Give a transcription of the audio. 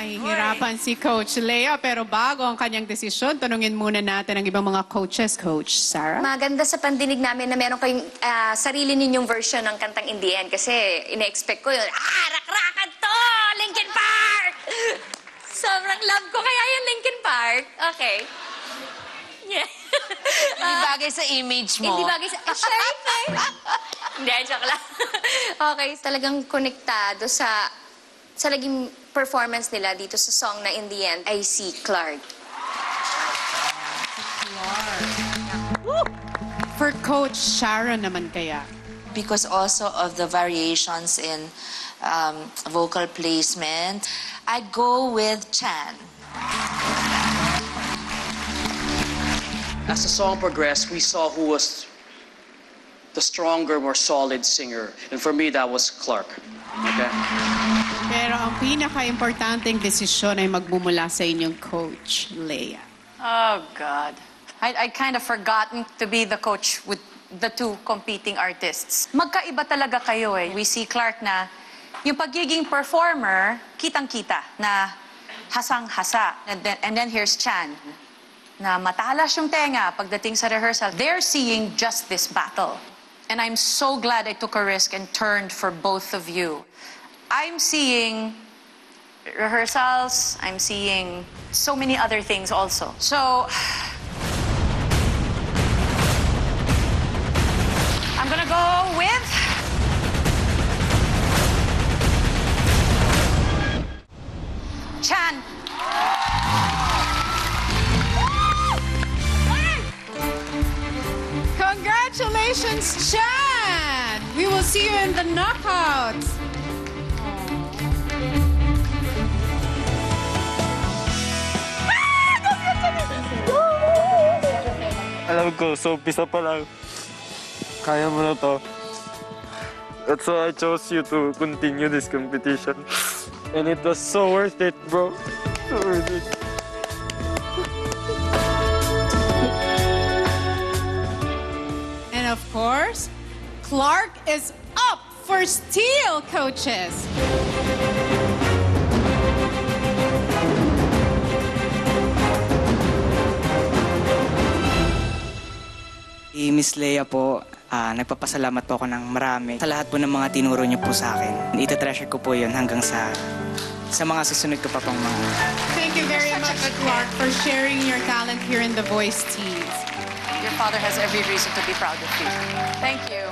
Mahihirapan si Coach Lea, pero bago ang kanyang desisyon, tanungin muna natin ang ibang mga coaches. Coach Sarah? Maganda sa pandinig namin na meron kayong sarili ninyong version ng kantang In The End kasi ine-expect ko yun, rak-rakan to! Linkin Park! Sobrang love ko kaya yung Linkin Park. Okay. Yeah. Hindi bagay sa image mo. Hindi bagay sa... Sure, hindi, joke lang. Okay, talagang konektado sa naging performance nila dito sa song na In The End, I See Clark. For Coach Sharon naman kaya? Because also of the variations in vocal placement, I go with Chan. As the song progressed, we saw who was the stronger, more solid singer. And for me, that was Clark. Okay? Pero ang pinaka-importanteng desisyon ay magmumula sa inyong Coach Lea. Oh, God. I'd kind of forgotten to be the coach with the two competing artists. Magkaiba talaga kayo eh. We see Clark na yung pagiging performer, kitang-kita na hasang-hasa. And then here's Chan, na matalas yung tenga pagdating sa rehearsal. They're seeing just this battle. And I'm so glad I took a risk and turned for both of you. I'm seeing rehearsals, I'm seeing so many other things also. So, I'm gonna go with Chan. Congratulations, Chan! We will see you in the knockouts. Alam ko, so umpisa pa lang. Kaya mo na to. That's why I chose you to continue this competition. And it was so worth it, bro. So worth it. And of course, Clark is up for steel, coaches. Miss Lea po, nagpapasalamat po ako ng marami sa lahat po ng mga tinuro niyo po sa akin. Ita-treasure ko po yun hanggang sa mga susunod ko pa pong mga... Thank you very much, Clark, for sharing your talent here in The Voice Teens. Your father has every reason to be proud of you. Thank you.